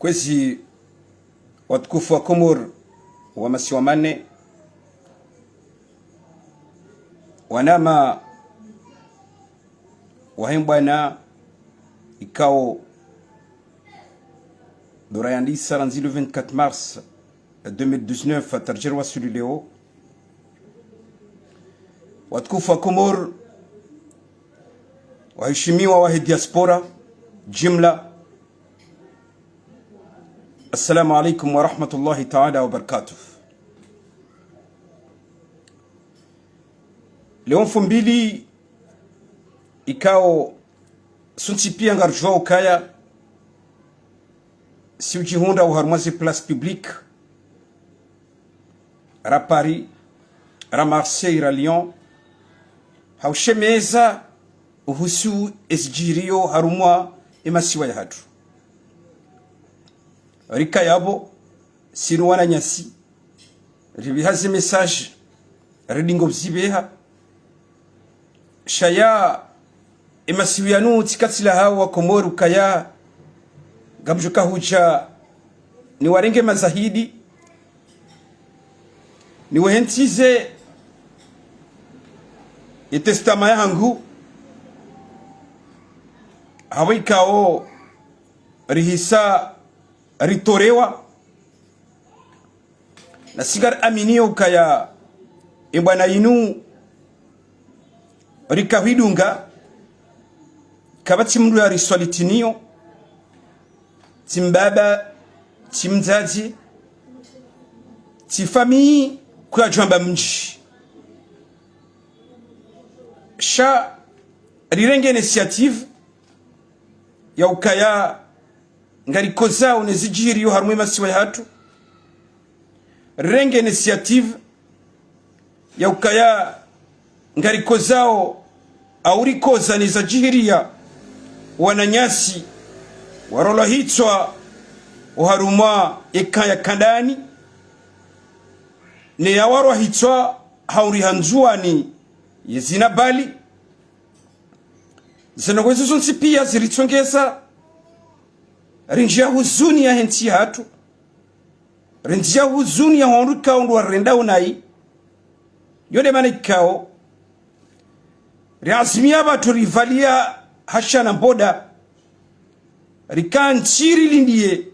Kwezi watukufu wa Komor wa masiwamane wanama wahembwana ikao dorayandi saranzi le 24 mars 2019 tarjerwa suli leo watukufu wa Komor waheshimiwa wa diaspora jumla. Assalamu alaikum wa rahmatullahi ta'ala wa barakatuh. Leo mbili ikao suntipia ngarjwa ukaya si ujihunda uharumwazi place publique ra Paris ra Marseille ra Lyon haushemeza uhusu esjirio harumwa emasiwa ya hatu rika yabo sinu wana nyasi ribihazi message redingo bzibeha shaya emasiwiyanu tikatsila hawa Komoru kaya gamjuka huja ni warenge mazahidi ni wehentize itestama yangu hawikao rihisa ritorewa na sigar aminio kaya ibwana inu rikawidunga kabati mndu ya riswalitinio timbaba timzazi tifami kwa jwamba mji sha rirenge initiative ya ukaya ngarikoza unezijiri yo harumwe masiwa ya hatu renge initiative ya ukaya ngarikozao aurikoza nizajihiria wananyasi warola hitwa uharumwa ikaya kandani ne yawarwa hitwa hauri hanzuani yezina bali zinagwezo zonsi pia ziritsongeza rinjia huzuni ya henti hatu rinjia huzuni ya honruka undu warenda unai yode manikao riazimia batu rivalia hasha na boda rikanchiri lindie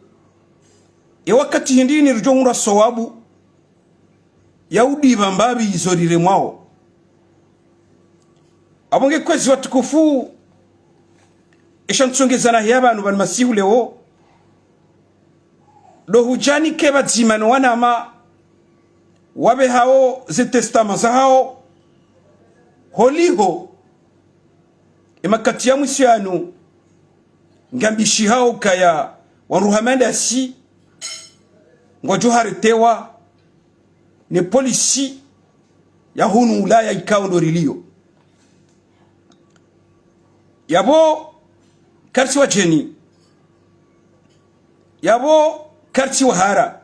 wakati hindini rujongura sowabu ya udiba mbabi izorire mwao abonge kwezi watukufu ishantsongezana yabanu bani masihu leo do hujani keba zimano wanama wabe hao zetestama za hao holiho emakati ya mwisiyanu ngambishi hao kaya wanuhamanda si ngojuharetewa ne polisi ya hunu ulaya ikao ndorilio yabo karti wa jeni yabo karti wa hara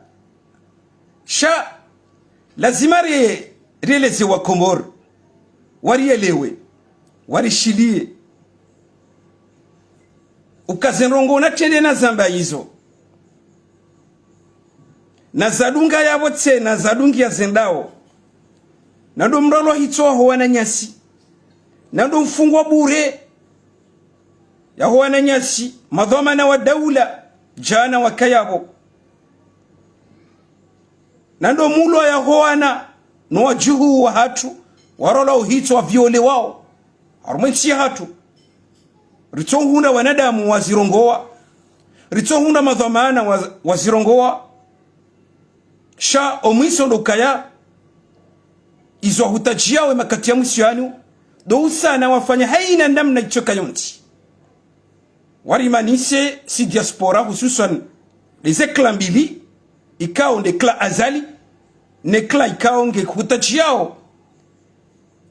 sha lazima releze wa Komor warielewe warishilie ukazenrongo na tende na zamba hizo na zadunga yabo tse na zadungi ya zendao na ndo mrolo hitwa hoana nyasi na ndo mfungwa bure ya hoana nyasi madhamana wa daula jana wa kayabo na ndo mulo ya hoana no wajuhu wa hatu warola uhitwa viole wao harumwensi ya hatu ritohunda wanadamu wazirongoa ritohunda madhamana wazirongoa sha omwiso ndokaya izo hutajiawe makati ya mwisiyanu do usana wafanya haina ndamna ichoka yonti warimanise si diaspora hususan les éclats mbili ikao ndekla azali nekla ikao nge hutajiao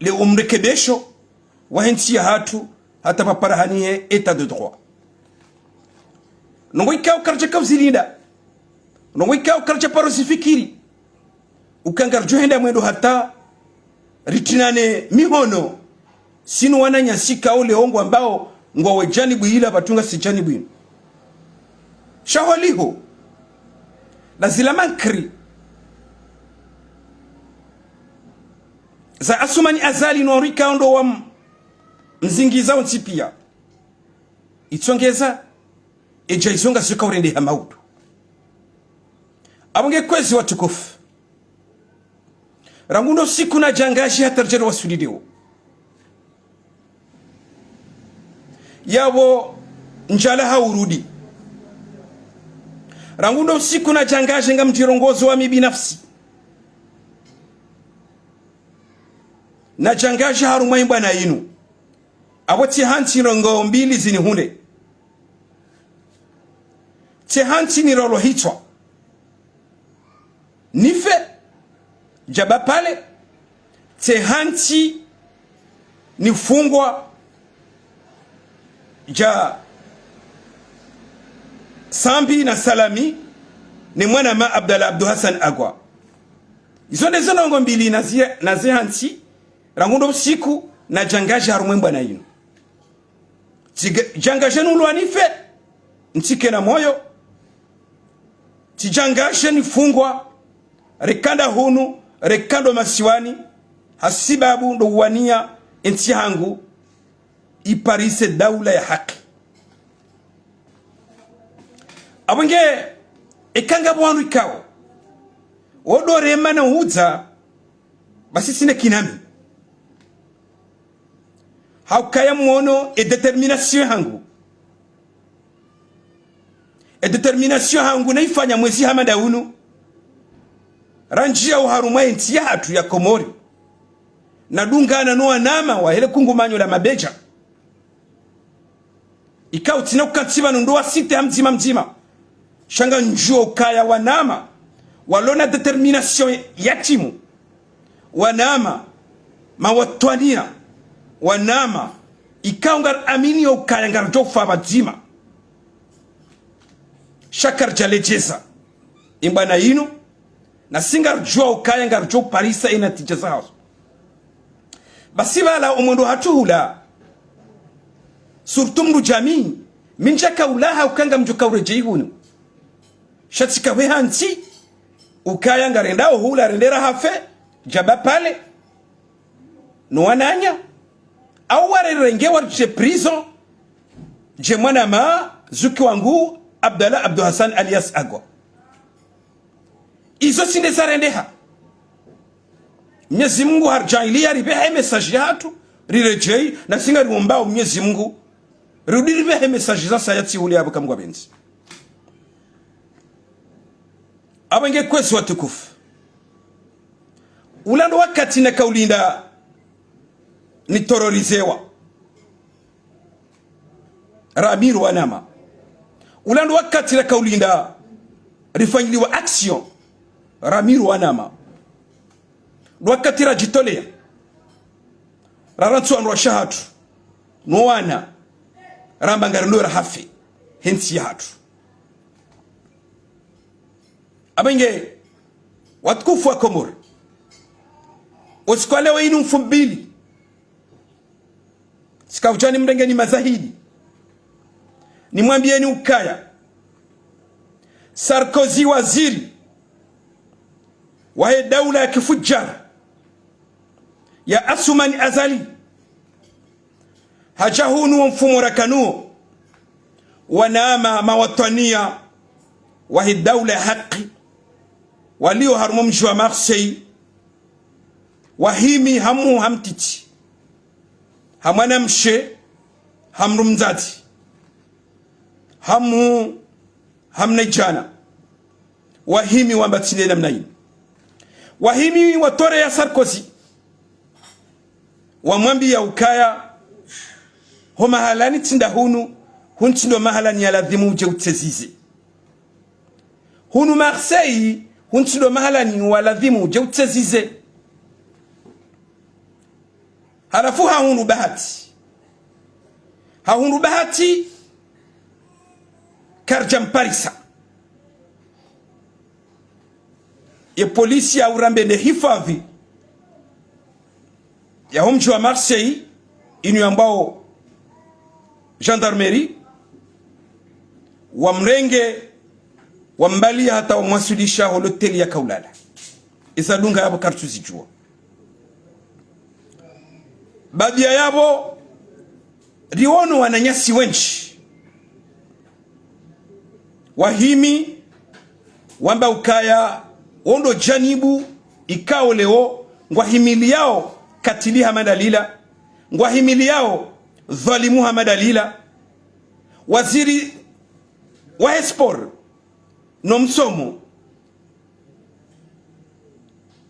le umrekebesho wahensi ya hatu hata paparahanie etat de droit nongo ikao karja kawzilinda nongo ikao karja parosifikiri ukangarjo henda mwendo hata ritinane mihono sinu wananyasika ole ongo ambao ngwa wejani buhila batunga sijani buhino shawaliho la zila mankri za Asumani Azali no rikaundo wa mzingiza ntipia itsongeza eja isonga sika urende hamaudu abonge kwezi watukufu rangundo siku na jangashi hatarjero wasulidio yabo njala haurudi rangundo siku na jangashi nga mjirongozo wa mibinafsi na jangashi harumai mbana inu abo tihanti rongo mbili zini hunde tihanti ni rolo hitwa nife jaba pale tihanti ni fungwa ja Sambi na Salami ni mwana ma Abdallah Abdu Hassan Agwa izo ndezo nongo mbili na zihanti rangundo usiku na jangashi harumwemba na inu jangashi nulu anife ntike na moyo tijangashi ni fungwa rekanda hunu rekando masiwani hasibabu ndo uwania enti hangu iparise daula ya haki abonge ekanga bwanu ikawo odore mana huza basi sine kinami haukaya mwono e determination hangu naifanya mwezi hamada unu ranjia uharuma enti ya hatu ya Komori na dungana noa nama wa hele kungumanyo la mabeja ikao tina ukantiba nundoa site hamzima mzima shanga njuo ukaya wanama walona determination ya timu wanama mawatwania wanama ikao ngar amini ukaya ngar jofa bazima shakar jalejeza imbana inu na singar jua ukaya ngar jo parisa ina tijeza house basi bala umwendo hatuhula surtumru jamii minjaka ulaha ukanga mjuka urejei hunu shatika wehanti ukaya ngarendao hula rendera hafe jaba pale nuananya au warerenge warche prison je mwana ma zuki wangu Abdallah Abdu Hassan alias Agwa izo sinde zarendeha Mwenyezi Mungu harjailia ribehe message hatu rirejei na singa ruombao Mwenyezi Mungu rudiribehe message za sayati huli abo kamgwa benzi abenge kwesi watukufu ulando wakati na kaulinda ni terrorizewa Ramiru wanama ulando wakati na kaulinda rifanyiliwa action Ramiru wanama wakati rajitolea rarantu anwa shahatu nuwana ramba ngarilora hafi hensi hatu abenge watukufu wa Komori usikwalewa inu mfumbili sikavujani mrenge ni mazahidi ni mwambieni ukaya Sarkozy waziri wahe daula ya kifujara ya Asumani Azali hajahunu wa mfumo rakanuo wanaama mawatania wahe daula ya haki walio harumu mji wa Marseille wahimi hamu hamtiti hamwana mshe hamrumzati hamu hamnaijana wahimi wambatine namna hii wahimi watore ya Sarkozy wamwambi ya ukaya ho mahalani tinda hunu huntindo mahalani ya ladhimu uje utezize hunu Marseille huntindo mahalani wa ladhimu uje utezize halafu hahunu bahati karjam parisa ya polisi ya urambende hifadhi ya mji wa Marseille inu ambao gendarmerie wa mrenge wambalia hata wamwasilisha holoteli ya kaulala isa dunga yabo kartu zijua badia yabo riono wananyasi wenchi wahimi wamba ukaya ondo janibu ikao leo ngwahimili yao katiliha madalila ngwahimili yao dhalimuha madalila waziri wa esport no msomo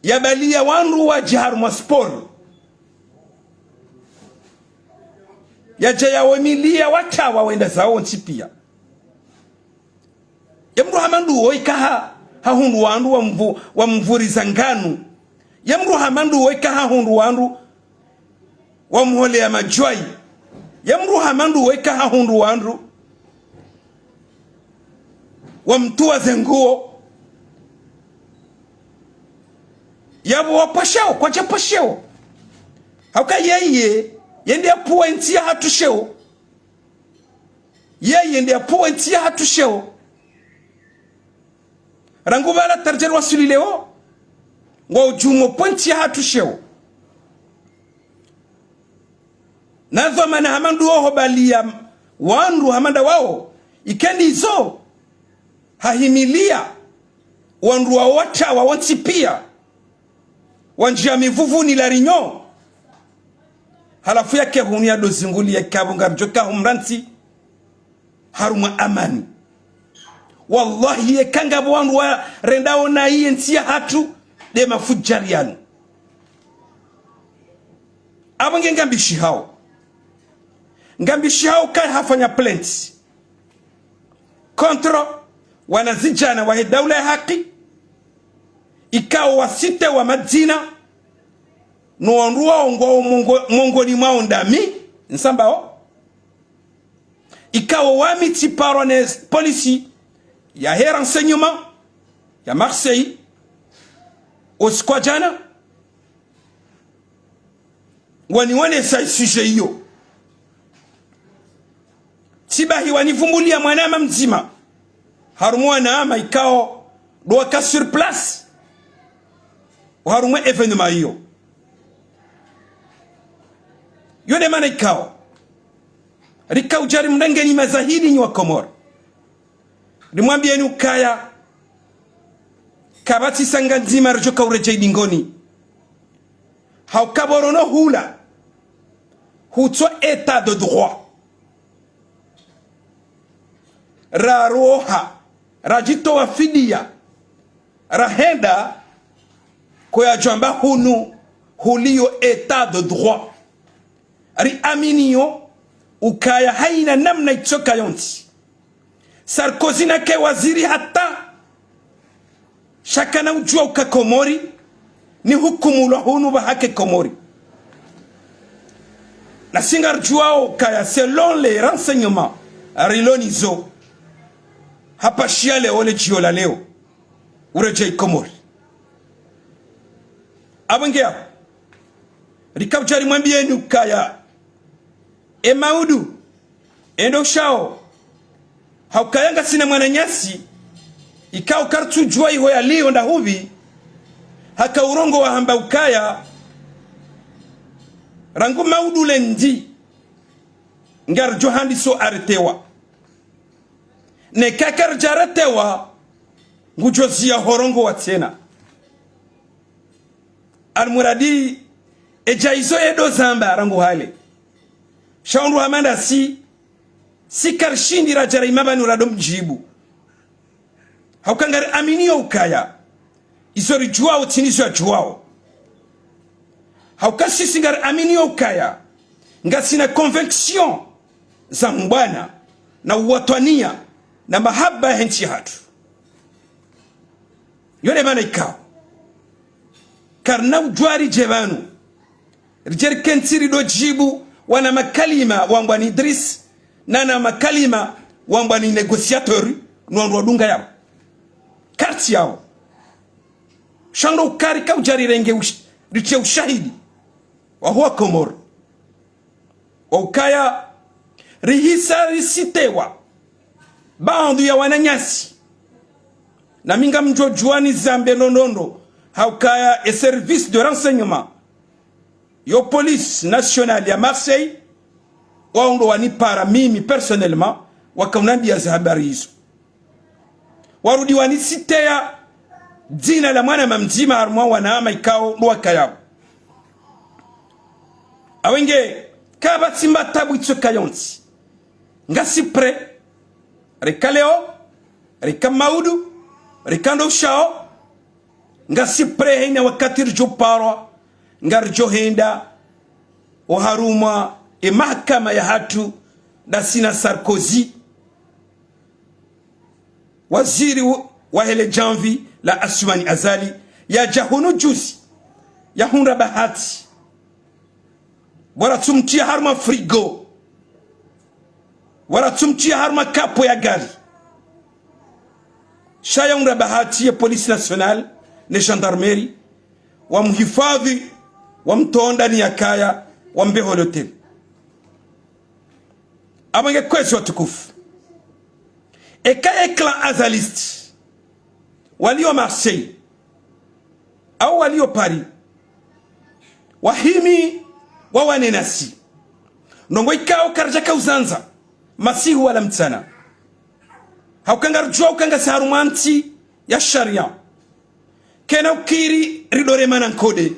yabalia wanru wa jihar mwa sport yaja wamilia watawa wenda zao ntipia yamru hamandu oikaha hahundu wandu wa mvuri zanganu yamru hamandu oikaha hundu wandu wa mhole ya majwai yamru hamandu oikaha hundu wandu wa mtua zenguo yabo wapashao kwa chapashao hauka yeye yende pointi ya hatusheo yeye yende pointi ya hatusheo rangu bala tarjer wasuli leo ngo jumo pointi ya hatusheo nazo mana hamandu oho balia wandu hamanda wao ikendi hizo hahimilia wandu wa wata wa wansipia wanjia mivuvu ni larinyo halafu yake hunia dozinguli ya kabunga mjoka humranti haruma amani wallahi ye kanga wandu wa rendao na iye ntia hatu de mafujarianu abange ngambishi hao kai hafanya plenti kontra wanazijana wa daula ya haki ikao wasite wa madina nuonrua ongo mongoni mwao ndami nsambao ikao wamiti parones polisi ya he renseignement ya Marseille oskwadjana waniwane sa sujet hiyo tibahi wanivumbulia mwanama mzima harumwana ama ikao doaka sur place harumwa evenement hiyo yone mana ikao rikao jari mrengeni mazahidi nyi wa Komoro rimwambia ni ukaya kabati sanga nzima rajoka urejei dingoni haukaborono hula hutwa état de droit raroha rajito wa fidia rahenda kwa jamba hulio état de droit ri aminio ukaya haina namna itoka yonti Sarkozy na ke waziri hata shakana ujua uka Komori ni hukumu la hunu ba hake Komori na singar jua ukaya selon les renseignements rilonizo hapa shiale ole jiola leo urejei Komori abangea rikabjari mwambie ni ukaya emaudu endo shao haukayanga sina mwananyasi ikao kartu jua iho ya liyo nda hubi haka urongo wa hamba ukaya rangu maudu lendi ngar johandi so aretewa ne kakar jaratewa ngujozia horongo wa tena almuradi ejaizo edo zamba rangu hale shaundu hamanda si karshindi rajara imabani uradom jibu haukangari aminio ukaya isori juao tiniso ya juao haukasi singari aminio ukaya ngasina conviction za mbwana na uwatwania na mahaba ya henchi hatu yone mana ikao karna ujwari jebanu rijeri kentiri do jibu wana makalima wambwani Idris nana makalima wambwani negociateur nuandu wadunga yao karti yao shando ukarika ujari renge ritia ushahidi wa huwa Komoro wa ukaya rihisa risitewa baandu ya wananyasi na minga mjo juani zambe nondondo haukaya e service de renseignement yo police nationale ya Marseille waondo wanipara mimi personnellement wakaunambia za habari hizo warudi wanisitea jina la mwana mamjima harmwa wanaama ikao ndo wakayao awenge kaba timba tabu itso kayonti ngasi pre rekaleo rekamaudu rekando shao ngasi pre hina wakati rjo parwa ngarjo henda o haruma e mahakama ya hatu da sina Sarkozy waziri wa hele janvi la Asumani Azali ya jahunu juzi ya hunra bahati wala tumtia harma frigo wala tumtia harma kapo ya gari shaya hunra bahati ya polisi nationale na gendarmerie wa mhifadhi wa mtonda ni yakaya wa mbeho hotel abange kwezi watukufu ekaya clan azaliste walio Marseille au walio Paris wahimi wawanenasi ndongo ikao karjaka uzanza masihu wala mtana haukangarjua ukanga saharumanti ya sharia kena ukiri ridore manankode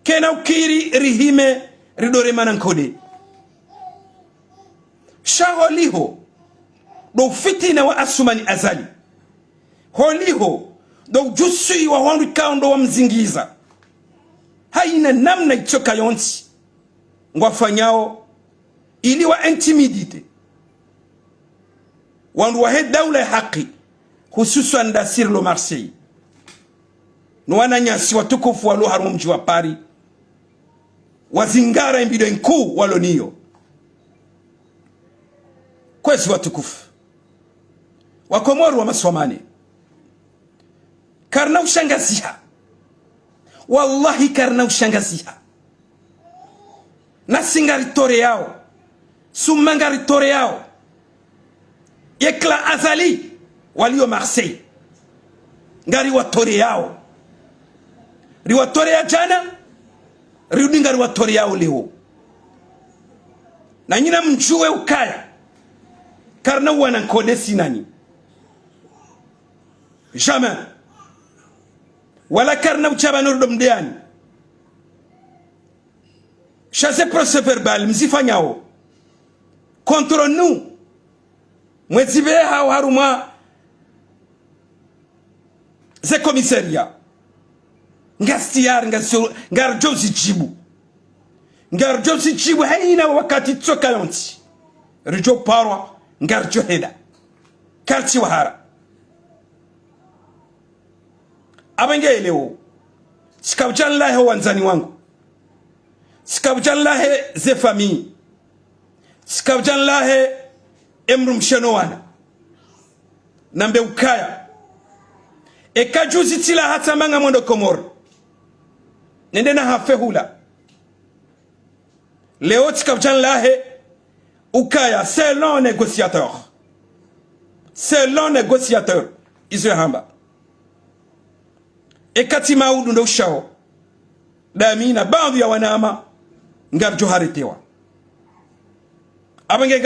kena ukiri rihime ridore manankode shaholiho do fitina wa Asumani Azali holiho do jusui wa wandu kaundo wa mzingiza haina namna ichoka yonti ngwafanyao ili wa intimidite wandu wa he daula ya haki hususan da Sirlo Marseille nuwana nyasi watukufu walo harumu mji wa Paris wazingara imbido nkuu walo niyo kwezi watukufu wakomoru wa maswamane karna ushangaziha wallahi karna ushangaziha na singari tore yao sumangari tore yao yekla Azali walio Marseille ngari watore yao riwatore ya jana riudingari watore yao leo na nyina mjue ukaya karna wana nkodesi nani jamais wala karna uchaba nordo mdeani chasse procès verbal mzifanyao contre nous mwezibe hao haruma ze komisaria ngastiar ngarjo jibu haina wakati tsoka yonti rijo parwa ngarjo heda karti wahara abenge leo sikabjan lahe wanzani wangu sikabjan lahe ze famille sikabjan lahe emru msheno wana nambe ukaya ekajuzi tila hata manga mondo komoro nende na hafehula leo sikabjan lahe ukaya c'est l'un négociateur Israhamba ekati maudu ndo shao damina baadhi ya wanama ngarjo haritewa abange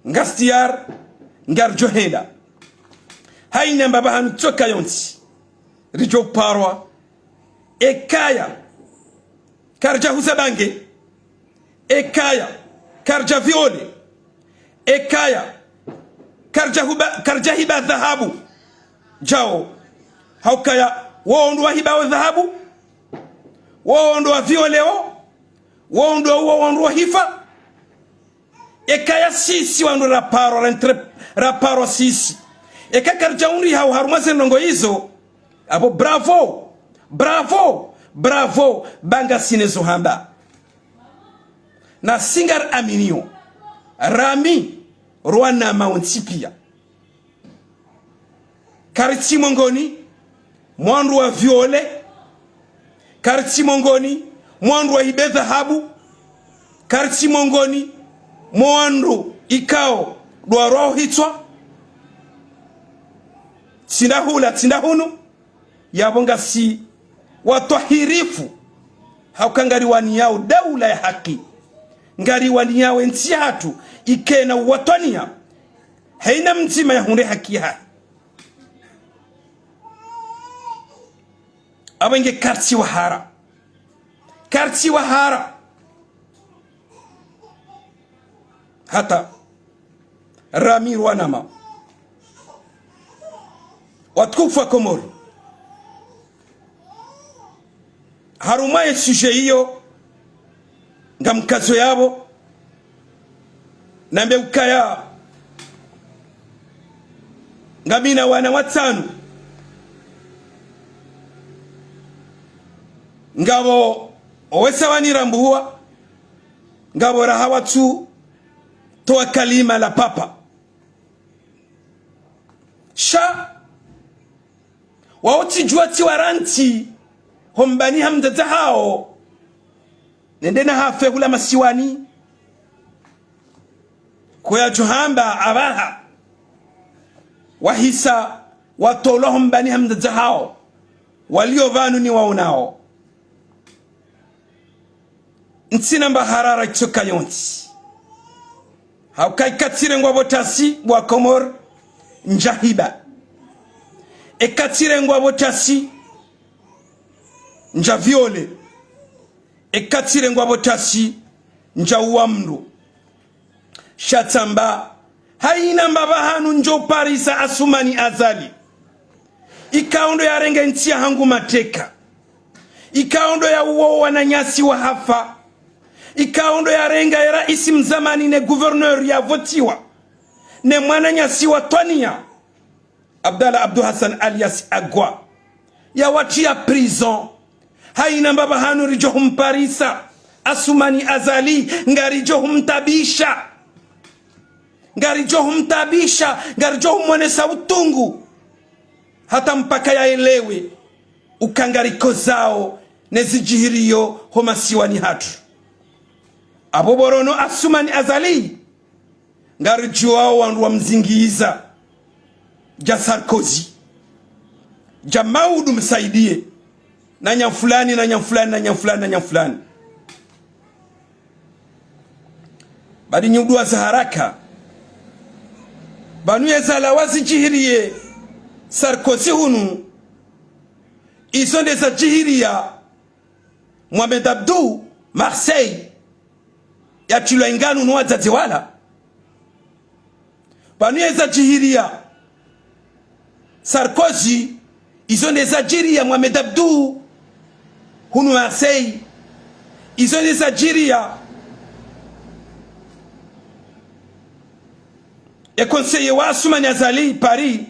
ngastiar ngarjo heda haina mbaba hantoka yonti rijo parwa ekaya karja husabange ekaya karja viole ekaya karja hiba dhahabu jao haukaya waondo wa hiba dhahabu waondo wa violeo waondo wa hifa ekaya sisi waondo raparo sisi eka karja unri hau harumaze nongo hizo abo bravo banga sinezo hamba na singar aminio rami rwana mauntipia kariti mongoni mwandu wa viole kariti mongoni mwandu wa hibe dhahabu kariti mongoni mwandu ikao dwa roho hitwa Sindahula sindahunu yabonga si watahirifu haukangariwani yao daula ya haki ngariwani yao nchi hatu ikena watania haina mzima ya hunde haki hai abenge karti wahara hata Ramir Wanama watukufu wa Komori harumaye suje hiyo nga mkazo yabo nambe ukaya nga mina wana watanu ngabo owesa wanirambuwa ngabo rahawatu toa kalima la papa sha waoti juati waranti hombani hamdata hao nendena hafe hula masiwani kwa juhamba abaha wahisa watolo hombani hamdata hao walio vanu ni waonao ntsina mba harara kitoka yonti haukai katire ngwa botasi bwa Komor njahiba ekatire ngwa botasi nja viole ekatire ngwa botasi nja uamru shatamba haina mbaba hanu njo parisa Asumani Azali ikaondo ya renga ntia hangu mateka ikaondo ya uo wananyasi wa hafa ikaondo ya renga ya raisi mzamani ne gouverneur ya votiwa ne mwananyasi wa Twania Abdallah Abdou Hassan alias Agwa ya watia prison haina mbaba hanu rijo humparisa Asumani Azali ngarijo humtabisha ngarijo humwonesa utungu hata mpaka yaelewe ukangariko zao nezijihiriyo homasiwani hatu aboborono Asumani Azali ngarijo wandu wa mzingiza ja Sarkozy ja Maudu msaidie na nyamfulani na nyamfulani na nyamfulani na nyamfulani badi nyudua za haraka banu yezala wazijihirie Sarkozy hunu isonde za jihiria Mohamed Abdou Marseille ya chilo inganu nuwa zaziwala banu yeza jihiria Sarkozy isonde za jihiria Mohamed Abdou hunu Marseille isonde za jihiria ya conseiller wa Asumani Azali Paris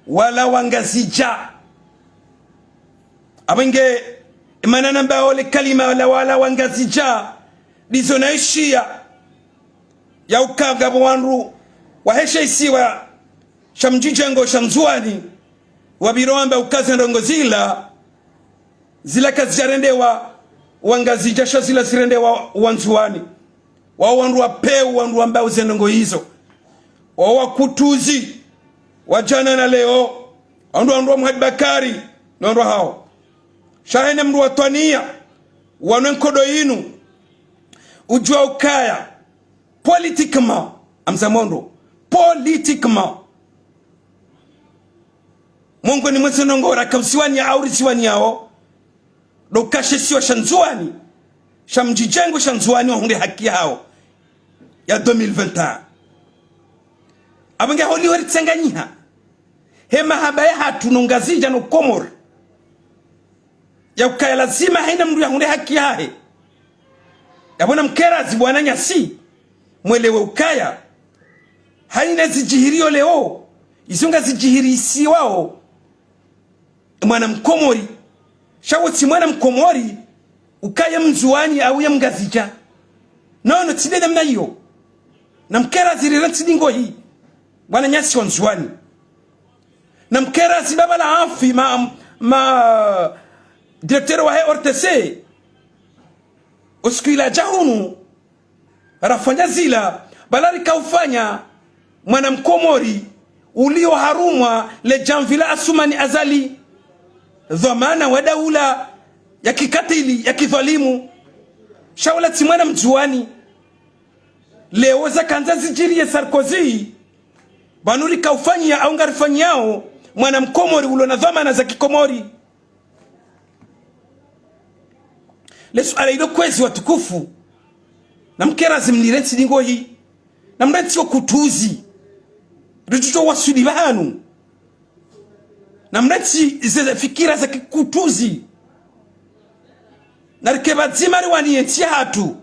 wala wangazija abenge manana mbaole kalima wala wangazija dizonaishia ya ukaga bwanru wahesha isiwa shamjijengo shamzuani wabiromba ukaze ndongozila zila kazijarendewa wangazija shazila zirendewa wanzuani wandu wapeu wandu ambao zenongo hizo wakutuzi wajana na leo wandu wa Muhammad Bakari na wandu hao shahene mdu wa Twania wanenkodo inu ujua ukaya politikma amzamondo politikma Mungu ni mwese nongora kamsiwani ya auri siwani yao dokashe siwa shanzuani shamjijengo shanzuani wa hunde haki hao ya 2021 abange holi hori tsenganyiha hema habaye hatu nungazija no Komor ya ukaya lazima haina mdu ya hunde haki hae yabona mkerazi bwana nyasi mwelewe ukaya haina zijihirio leo izunga zijihirisi wao mwana mkomori shawoti mwana mkomori ukaya mzuani au ya mgazija nono tide namna hiyo na mkera zirira tidingo hii bwana nyasi wa mzuani na mkera zibaba la afi directeur wa RTC uskila jahunu rafanya zila balari kaufanya mwana mkomori ulio harumwa le jamvila Asumani Azali dhamana wa daula ya kikatili ya kidhalimu shawala timwana mjuani leo za kanza zijiri ya Sarkozy banuri kaufanyia au ngarifanyao mwana mkomori ulo na dhamana za kikomori lesu ala ilo kwezi watukufu na mkera zimnirensi dingo hii na mrensi wa kutuzi rijuto wa sulibanu na mrensi zeze fikira za kikutuzi na rikeba zimari waniyensi hatu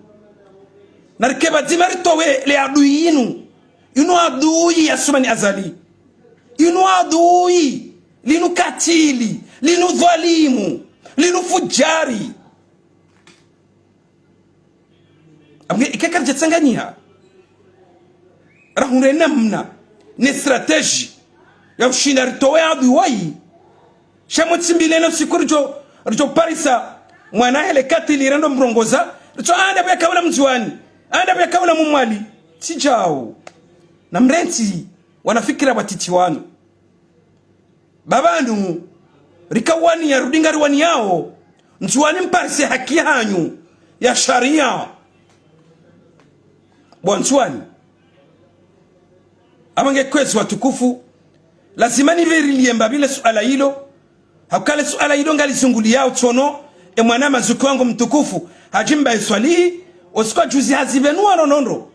na rikeba zimari towe le adui inu adui ya Asumani Azali inu adui linu katili linu dhalimu linu fujari amge ikakar jetsanganyia rahunre namna ni strategy ya ushinda ritowe adui wai shamotsimbile na sikurjo rjo parisa mwana hele katili rendo mrongoza rjo anda bya kawla mjuani anda bya kawla mumwali sijao na mrenzi wanafikira batiti wanu babanu rikawani ya rudingari wani yao mjuani mparisi haki hanyu ya sharia bwanchuani amange kwezi watukufu lazima niverilie mbabile suala hilo hakale suala hilo ngali zunguli yao tono mwana mazuki wangu mtukufu hajimba iswali osikwa juzi hazibenua nonondo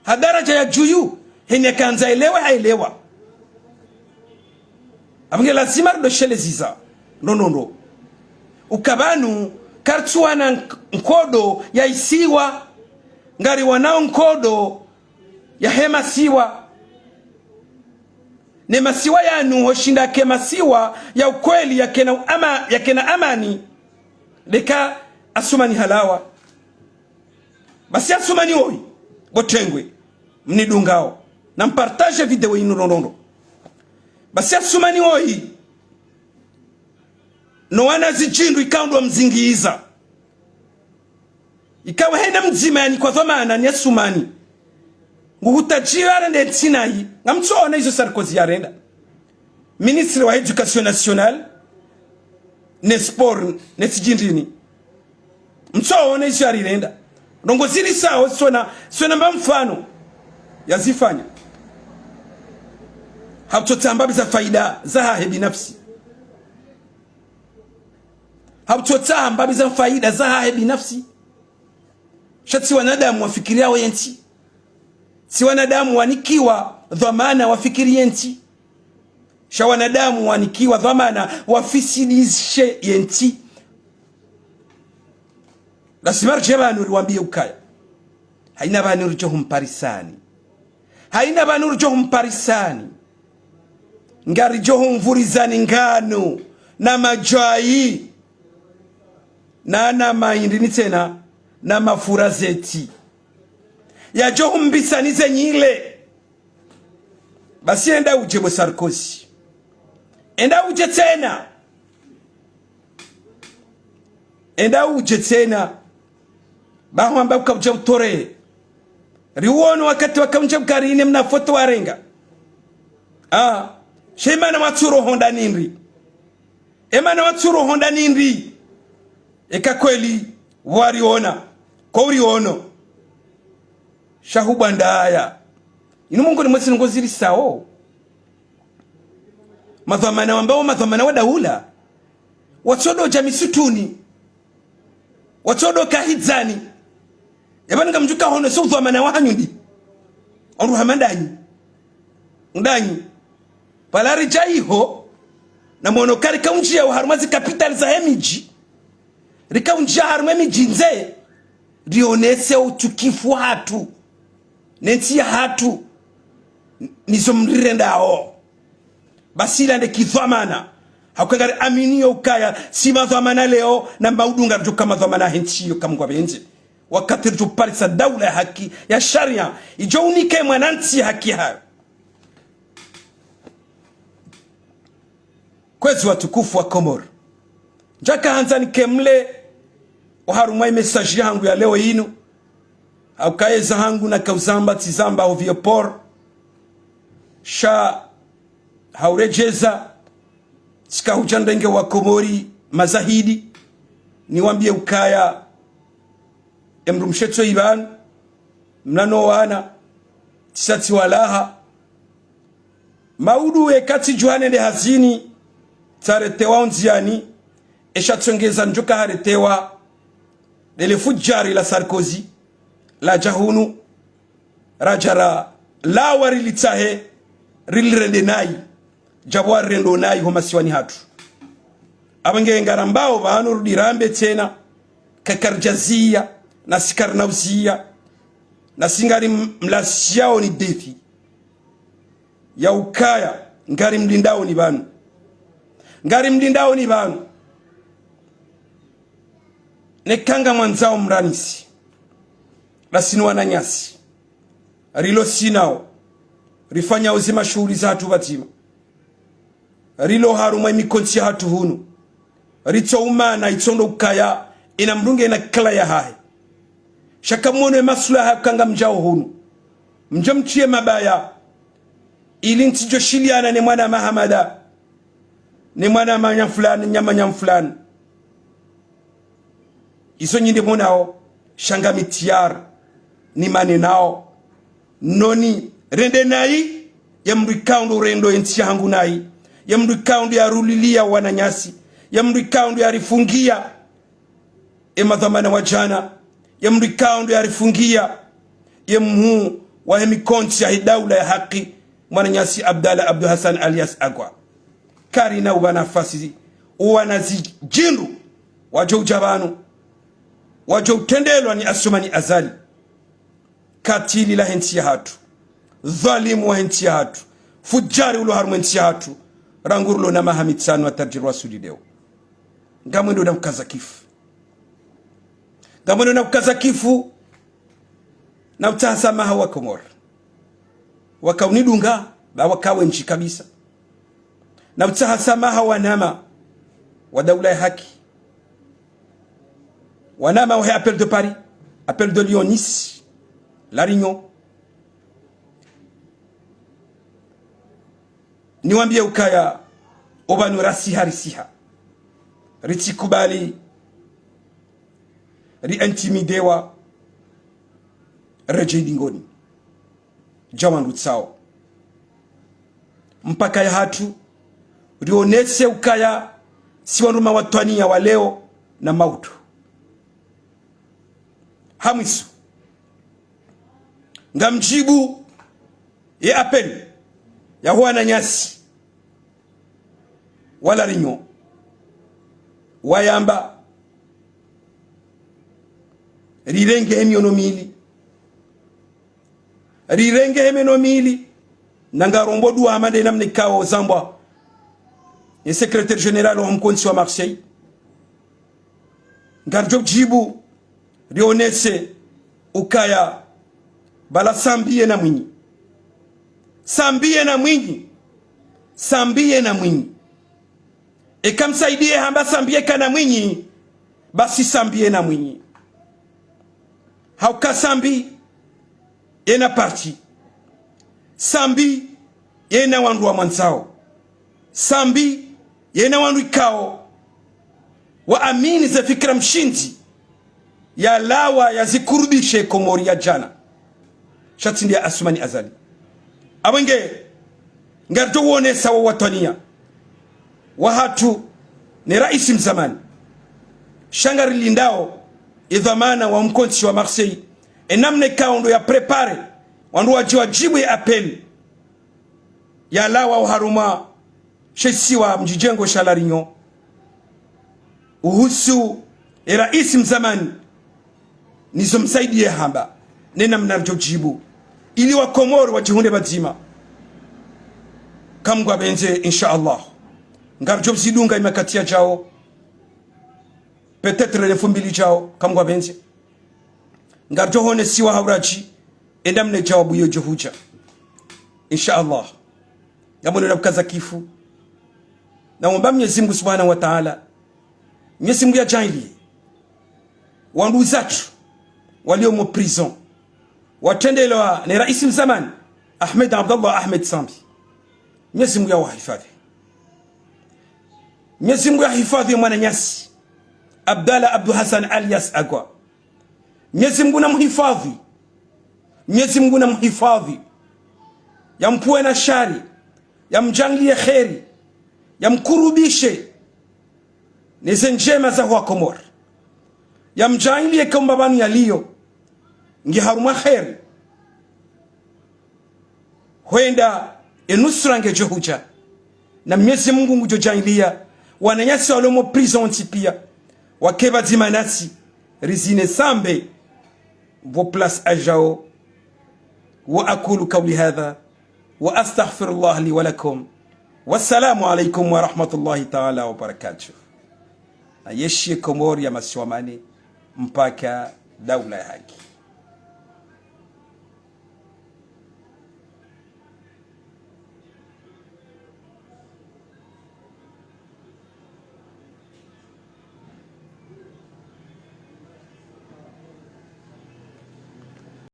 hadaraja ya juyu hene kanza elewa haelewa amange lazima rudoshele ziza nonondo ukabanu kartuana nkodo ya isiwa ngari wanao nkodo ya hema siwa ne masiwa yanu hoshinda ke masiwa ya ukweli ya kena amani leka Asumani halawa basi Asumani oi botengwe mnidungao na mpartage video inu nonondo basi Asumani oi no wana zijindu ikaundwa mzingiiza ikawa hena mzima yani kwa dhamana ni Asumani nguhutajira arende ntinai ngamtsona izo Sarkozy yarenda ministre wa education nationale ne sport ne tijindini mtsona izo yarenda ndongo zili sawa sona mba mfano yazifanya habtotamba za faida za hahe binafsi habtotamba za faida za hahe binafsi shati wanadamu wafikiria wenti si wanadamu wanikiwa dhamana wafikirie nti sha wanadamu wanikiwa dhamana wafisidishe yenti lasimar jebanu riwambie ukaya haina banu rijohum parisani ngari johum vurizani ngano na majai na mahindi tena na mafurazeti ya johum mbisanize nyile basi enda uje bo Sarkozy enda uje tena baho amba ukabuja utore riwono wakati wakamja mkarine mna foto warenga shema na watsuro honda ninri emana watsuro honda ninri eka kweli wariona kwa uriono shahuba ndaya inu mungu ni mwesi ngoziri sao madhamana wambao madhamana wa daula watsodo jamisutuni watsodo kahizani yabani ngamjuka hono so dhamana wanyu ndi onru hamandanyi ndanyi palari jaiho na monokari kaunjia wa harumazi capital za hemiji rikaunjia harumemiji nze rionese utukifu hatu nensi hatu nizo mrirendao basila nde kidhamana hakwengari aminio ukaya si madhamana leo na maudunga rjo kama dhamana henchiyo kamgwa benje wakati rjo parisa daula ya haki ya sharia ijo unike mwanansi haki hayo kwezi watukufu wa Komoro njaka hanzani kemle uharumai mesaji yangu ya leo inu haukaeza hangu na kauzamba tizamba oviopor sha haurejeza sika hujandenge wa Komori mazahidi niwambie ukaya emru mshetso iban mnano wana tisati walaha maudu ekati juhane de hazini taretewa onziani eshatsongeza njoka haretewa lele fujari la Sarkozy la jahunu rajara la warilitahe rilirende nai jabwa rendo nai homasiwani hatu abange ngarambao banu rudirambe tena kakarjazia na sikarnauzia na singari mlasiao ni defi ya ukaya ngari mlindao ni banu ngari mlindao ni banu nekanga mwanzao mranisi lasini wananyasi rilo sinao rifanya uzima shughuli za hatu batima rilo haruma imikonsi hatu hunu rito umana itondo ukaya ina mrunge ina kala ya hae shaka mwono masulaha kanga mjao hunu mchie mabaya ili ntijo shiliana ni mwana mahamada ni mwana manyam fulani nyamanyam fulani iso nyinde monao shanga mitiar ni mane nao noni rende nai ya mrikaundu rendo entia hangu nai ya mrikaundu ya rulilia wananyasi ya mrikaundu ya rifungia emadhamana wajana ya mrikaundu ya rifungia ya mhu wa hemikonti ya hidaula ya haki mwananyasi Abdalla Abdu Hassan alias Agwa karina ubanafasi uwanazi jindu wajo ujabanu wajo utendelwa ni asumani azali katili la henti ya hatu dhalimu wa henti ya hatu fujari ulo harumu henti ya hatu rangurulo na mahamitsanu wa tarjirwa sudideo ngamwendo na ukaza kifu ngamwendo na ukaza kifu na utahasamaha wa Komoro wakaunidunga ba wakawe nchi kabisa na utahasamaha wanama wa daula ya haki wanama wa appel de Paris appel de Lyon Nice La Réunion niwambie ukaya obanu rasiha risiha ritikubali riintimidewa rejidingoni jawandu tsao mpaka ya hatu rionese ukaya siwanuma watwania wa leo na mautu hamwisu ngamjibu ye apeli ya huana nyasi wala rinyo wayamba rirenge hemiono mili rirenge hemiono mili nangarombo duwa amande namne kao zambwa ye secrétaire général wa mkonsi wa Marseille ngarjob jibu rionese ukaya bala sambie na mwinyi sambie na mwinyi sambie na mwinyi ekamsaidie hamba sambie kana mwinyi basi sambie na mwinyi hauka sambi yena parti sambi yena wandu wa mwanzao sambi yena wandu ikao wa amini za fikra mshinzi ya lawa ya zikurudishe Komori ya jana shatindi ya asumani azali abenge ngarjo wone sawa watania wahatu ni raisi mzamani shangari lindao idhamana wa mkonsi wa Marseille enamne kaundo ya prepare wandu wajibu ya apeli ya lawa uharuma shesiwa mjijengo shalarinyo uhusu raisi mzamani nizo msaidie hamba nena mnarjo jibu ili wa Komoro wajihunde bazima kamgwa benze insha Allah ngarjo msidunga imakatia jao peut-être le fumbili jao kamgwa benze ngarjo hone siwa hauraji endamne jawabu yo johuja insha Allah ngamone na kukaza kifu na omba Mwenyezi Mungu Subhanahu wa Ta'ala Mwenyezi Mungu ya jahili wandu zatu walio mu prison watendelewa ni rais mzamani Ahmed Abdallah Ahmed Sambi Mwenyezi Mungu awahifadhi. Mwenyezi Mungu ahifadhi Mwananyasi Abdalla Abdu Hassan alias Agwa. Mwenyezi Mungu namhifadhi. Mwenyezi Mungu namhifadhi, yampue na shari, yamjanglie kheri, yamkurubishe neze njema za huwa Komor, yamjanglie kambabani yaliyo ngi haruma kheri, huenda enusra nge johuja na Mwenyezi Mungu ngujojangilia Wananyasi walomo prison tipia wakeba zimanasi rizine sambe vo place ajao. وأقول قولي هذا وأستغفر الله لي ولكم والسلام عليكم ورحمة الله تعالى وبركاته. Yeshi Komori ya Masiwamani mpaka daula ya haki.